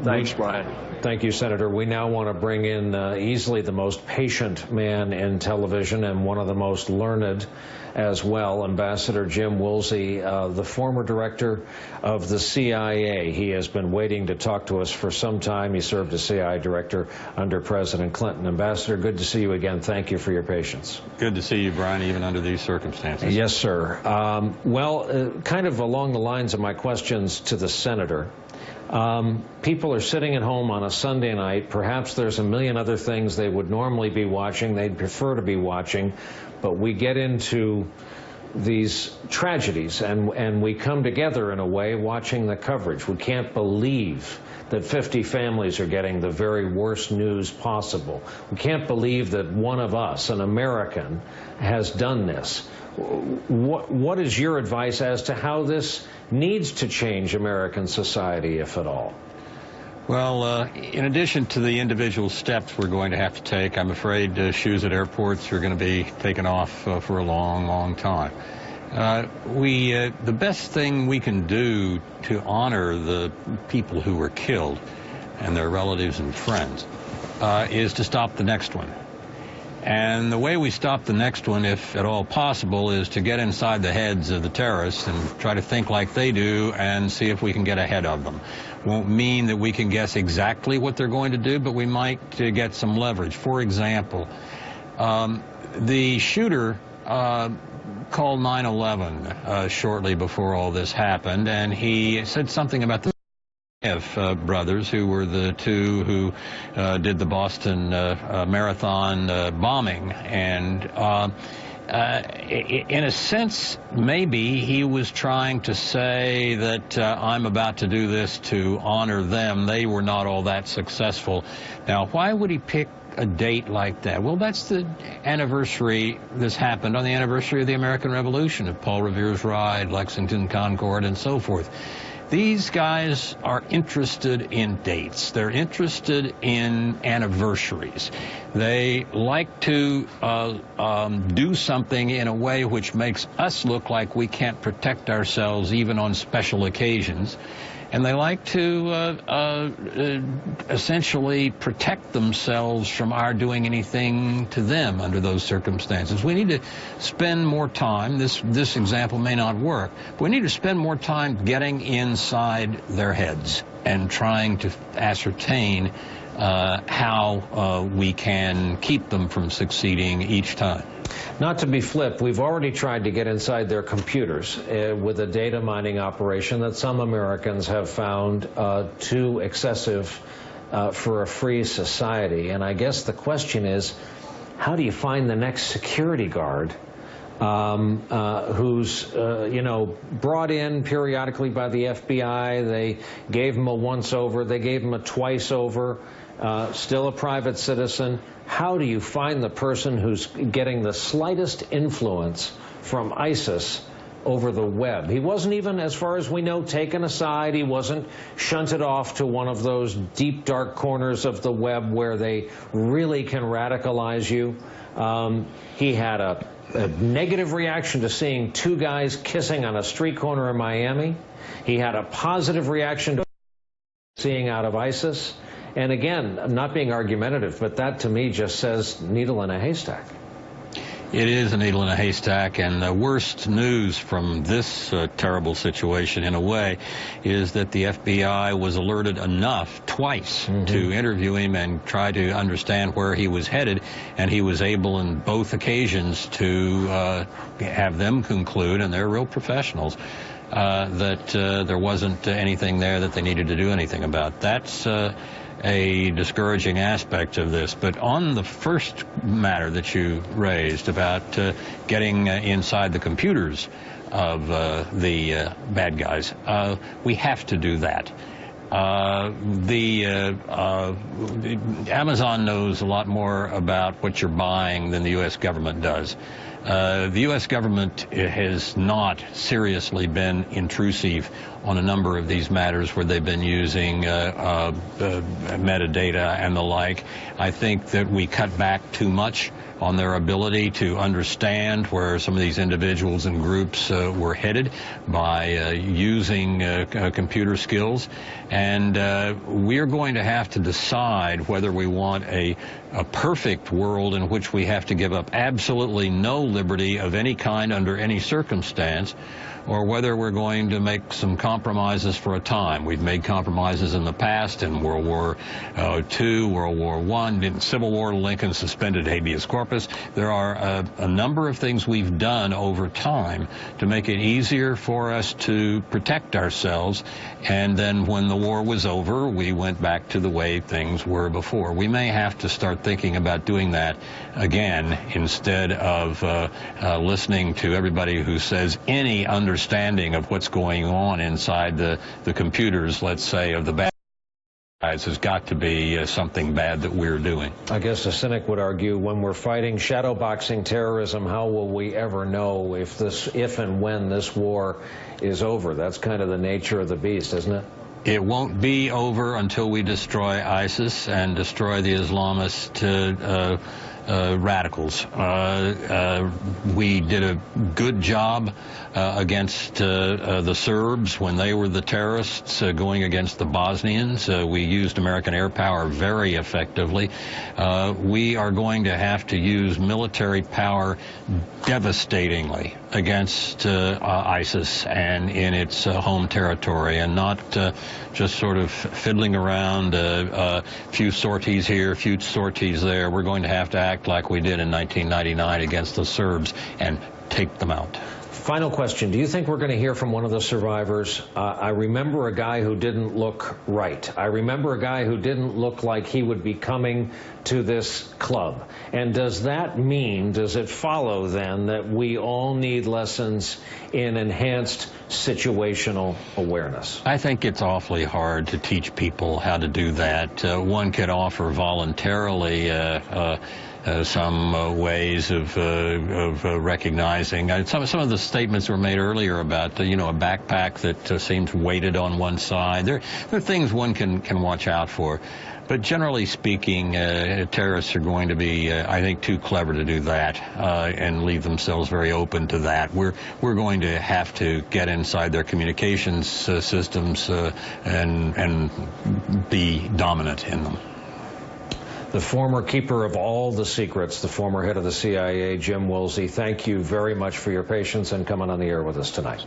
Thanks, Brian. Thank you, Senator. We now want to bring in easily the most patient man in television and one of the most learned as well, Ambassador Jim Woolsey, the former director of the CIA. He has been waiting to talk to us for some time. He served as CIA director under President Clinton. Ambassador, good to see you again. Thank you for your patience. Good to see you, Brian, even under these circumstances. Yes, sir. Kind of along the lines of my questions to the Senator, people are sitting at home on a Sunday night. Perhaps there's a million other things they would normally be watching, they'd prefer to be watching, but we get into these tragedies and we come together in a way watching the coverage. We can't believe that 50 families are getting the very worst news possible. We can't believe that one of us, an American, has done this. What is your advice as to how this needs to change American society, if at all? Well, in addition to the individual steps we're going to have to take, I'm afraid shoes at airports are going to be taken off for a long, long time. The best thing we can do to honor the people who were killed and their relatives and friends is to stop the next one. And the way we stop the next one, if at all possible, is to get inside the heads of the terrorists and try to think like they do and see if we can get ahead of them. Won't mean that we can guess exactly what they're going to do, but we might get some leverage. For example, the shooter called 9/11 shortly before all this happened, and he said something about the brothers, who were the two who did the Boston Marathon bombing. And in a sense, maybe he was trying to say that I'm about to do this to honor them. They were not all that successful. Now, why would he pick a date like that? Well, that's the anniversary. This happened on the anniversary of the American Revolution, of Paul Revere's Ride, Lexington Concord, and so forth. These guys are interested in dates. They're interested in anniversaries. They like to do something in a way which makes us look like we can't protect ourselves even on special occasions. And they like to essentially protect themselves from our doing anything to them under those circumstances. We need to spend more time. This example may not work, but we need to spend more time getting inside their heads and trying to ascertain how we can keep them from succeeding each time. Not to be flip, we've already tried to get inside their computers with a data mining operation that some Americans have found too excessive for a free society. And I guess the question is, how do you find the next security guard who's, brought in periodically by the FBI? They gave him a once-over, they gave him a twice-over, still a private citizen. How do you find the person who's getting the slightest influence from ISIS over the web? He wasn't even, as far as we know, taken aside. He wasn't shunted off to one of those deep, dark corners of the web where they really can radicalize you. He had a negative reaction to seeing two guys kissing on a street corner in Miami. He had a positive reaction to seeing out of ISIS. And again, I'm not being argumentative, but that to me just says needle in a haystack. It is a needle in a haystack, and the worst news from this terrible situation, in a way, is that the FBI was alerted enough twice to interview him and try to understand where he was headed, and he was able on both occasions to have them conclude, and they're real professionals, that there wasn't anything there that they needed to do anything about. That's a discouraging aspect of this. But on the first matter that you raised about getting inside the computers of the bad guys, we have to do that. Amazon knows a lot more about what you're buying than the U.S. government does. The U.S. government has not seriously been intrusive on a number of these matters where they've been using metadata and the like. I think that we cut back too much on their ability to understand where some of these individuals and groups were headed by using computer skills. And we're going to have to decide whether we want a perfect world in which we have to give up absolutely no liberty of any kind under any circumstance, or whether we're going to make some compromises for a time. We've made compromises in the past in World War II, World War I, in Civil War. Lincoln suspended habeas corpus. There are a number of things we've done over time to make it easier for us to protect ourselves, and then when the war was over, we went back to the way things were before. We may have to start thinking about doing that again instead of listening to everybody who says any understanding of what's going on inside the computers, let's say, of the bad guys has got to be something bad that we're doing. I guess a cynic would argue when we're fighting shadowboxing terrorism, how will we ever know if and when this war is over? That's kind of the nature of the beast, isn't it? It won't be over until we destroy ISIS and destroy the Islamist radicals. We did a good job against the Serbs when they were the terrorists going against the Bosnians. We used American air power very effectively. We are going to have to use military power devastatingly against ISIS and in its home territory, and not just sort of fiddling around, a few sorties here, a few sorties there. We're going to have to act like we did in 1999 against the Serbs and take them out. Final question. Do you think we're going to hear from one of the survivors? I remember a guy who didn't look right. I remember a guy who didn't look like he would be coming to this club. And does that mean, does it follow then that we all need lessons in enhanced situational awareness? I think it's awfully hard to teach people how to do that. One could offer voluntarily some ways of recognizing. Some of the statements were made earlier about, a backpack that seems weighted on one side. There are things one can watch out for. But generally speaking, terrorists are going to be, I think, too clever to do that and leave themselves very open to that. We're going to have to get inside their communications systems and be dominant in them. The former keeper of all the secrets, the former head of the CIA, Jim Woolsey, thank you very much for your patience and coming on the air with us tonight.